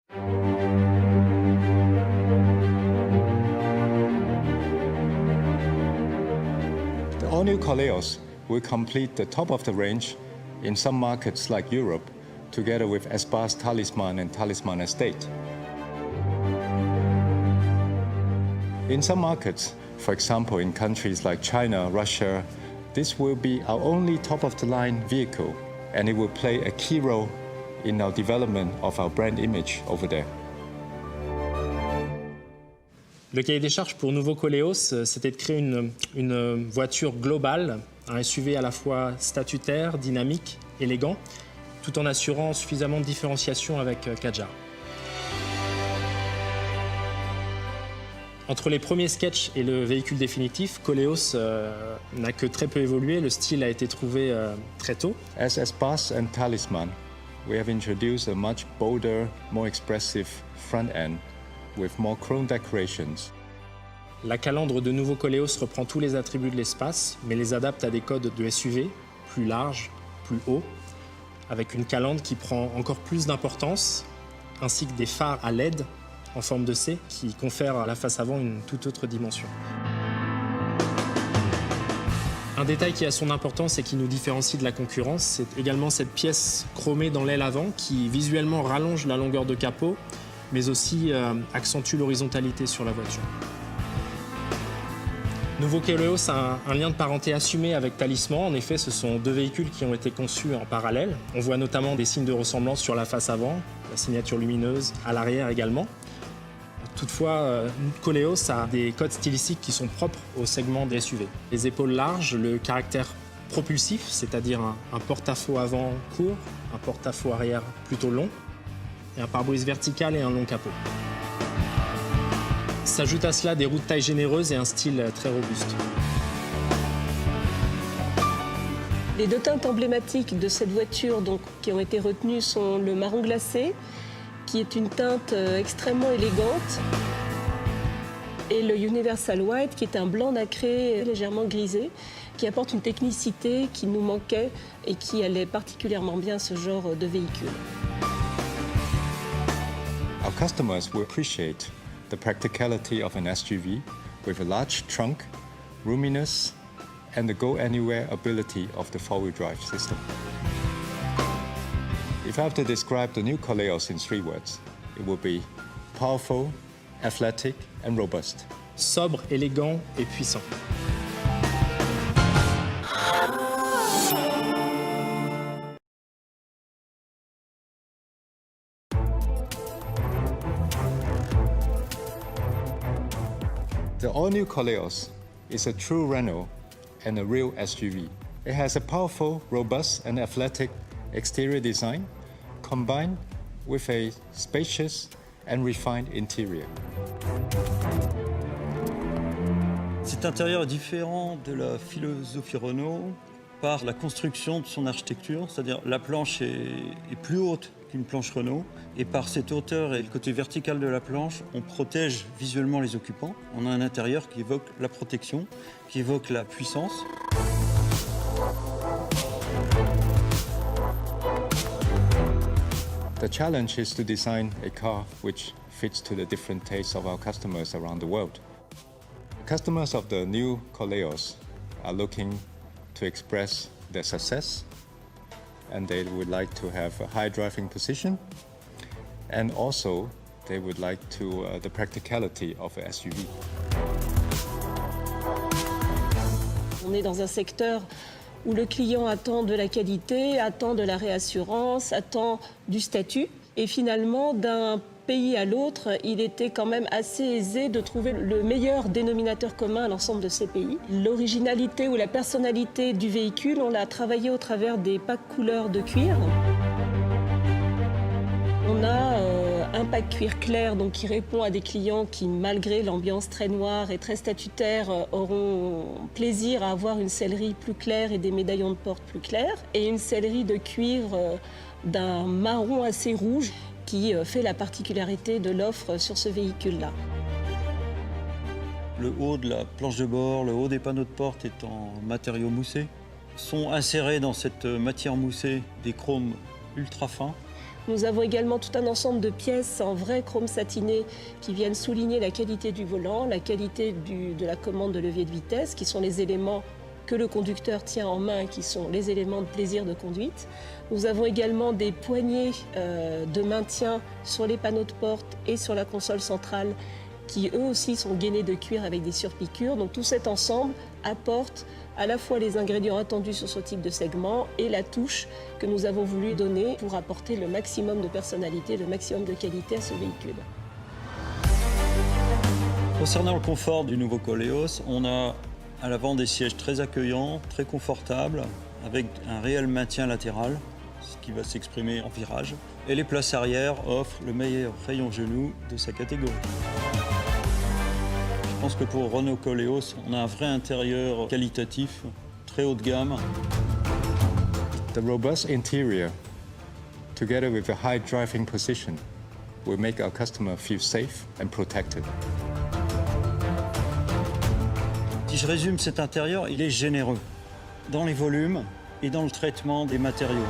The all-new Koleos will complete the top of the range in some markets like Europe, together with Espace Talisman and Talisman Estate. In some markets, for example in countries like China, Russia, this will be our only top-of-the-line vehicle, and it will play a key role in our development of our brand image over there. Le cahier des charges pour nouveau Koleos, c'était de créer une voiture globale, un SUV à la fois statutaire, dynamique, élégant, tout en assurant suffisamment de différenciation avec Kadjar. Entre les premiers sketchs et le véhicule définitif, Koleos n'a que très peu évolué. Le style a été trouvé très tôt. As Espace and Talisman, we have introduced a much bolder, more expressive front end with more chrome decorations. La calandre de nouveau Koleos reprend tous les attributs de l'espace, mais les adapte à des codes de SUV, plus larges, plus hauts, avec une calandre qui prend encore plus d'importance, ainsi que des phares à LED en forme de C qui confèrent à la face avant une toute autre dimension. Un détail qui a son importance et qui nous différencie de la concurrence, c'est également cette pièce chromée dans l'aile avant qui visuellement rallonge la longueur de capot, mais aussi accentue l'horizontalité sur la voiture. Nouveau Koleos a un lien de parenté assumé avec Talisman. En effet, ce sont deux véhicules qui ont été conçus en parallèle. On voit notamment des signes de ressemblance sur la face avant, la signature lumineuse, à l'arrière également. Toutefois, Koleos a des codes stylistiques qui sont propres au segment des SUV. Les épaules larges, le caractère propulsif, c'est-à-dire un porte-à-faux avant court, un porte-à-faux arrière plutôt long, et un pare-brise vertical et un long capot. S'ajoutent à cela des roues de taille généreuse et un style très robuste. Les deux teintes emblématiques de cette voiture qui ont été retenues sont le marron glacé, qui est une teinte extrêmement élégante, et le Universal White, qui est un blanc nacré légèrement grisé, qui apporte une technicité qui nous manquait et qui allait particulièrement bien à ce genre de véhicule. Our customers will appreciate the practicality of an SUV with a large trunk, roominess, and the go-anywhere ability of the four-wheel drive system. If I have to describe the new Koleos in 3 words, it will be powerful, athletic, and robust. Sobre, élégant et puissant. The all-new Koleos is a true Renault and a real SUV. It has a powerful, robust, and athletic exterior design combined with a spacious and refined interior. Cet intérieur est différent de la philosophie Renault par la construction de son architecture, c'est-à-dire la planche est plus haute qu'une planche Renault, et par cette hauteur et le côté vertical de la planche, on protège visuellement les occupants. On a un intérieur qui évoque la protection, qui évoque la puissance. The challenge is to design a car which fits to the different tastes of our customers around the world. Customers of the new Koleos are looking to express their success, and they would like to have a high driving position, and also they would like the practicality of a SUV. On est dans un secteur où le client attend de la qualité, attend de la réassurance, attend du statut. Et finalement, d'un pays à l'autre, il était quand même assez aisé de trouver le meilleur dénominateur commun à l'ensemble de ces pays. L'originalité ou la personnalité du véhicule, on l'a travaillé au travers des packs couleurs de cuir. On a un pack cuir clair donc, qui répond à des clients qui, malgré l'ambiance très noire et très statutaire, auront plaisir à avoir une sellerie plus claire et des médaillons de porte plus clairs. Et une sellerie de cuivre d'un marron assez rouge qui fait la particularité de l'offre sur ce véhicule-là. Le haut de la planche de bord, le haut des panneaux de porte est en matériaux moussés. Sont insérés dans cette matière moussée des chromes ultra fins Nous avons également tout un ensemble de pièces en vrai chrome satiné qui viennent souligner la qualité du volant, la qualité de la commande de levier de vitesse, qui sont les éléments que le conducteur tient en main, qui sont les éléments de plaisir de conduite. Nous avons également des poignées de maintien sur les panneaux de porte et sur la console centrale qui eux aussi sont gainés de cuir avec des surpiqûres. Donc tout cet ensemble apporte à la fois les ingrédients attendus sur ce type de segment et la touche que nous avons voulu donner pour apporter le maximum de personnalité, le maximum de qualité à ce véhicule. Concernant le confort du nouveau Koleos, on a à l'avant des sièges très accueillants, très confortables, avec un réel maintien latéral, ce qui va s'exprimer en virage. Et les places arrière offrent le meilleur rayon genou de sa catégorie. Je pense que pour Renault Koleos, on a un vrai intérieur qualitatif, très haut de gamme. The robust interior, together with a high driving position, will make our customer feel safe and protected. Si je résume cet intérieur, il est généreux dans les volumes et dans le traitement des matériaux.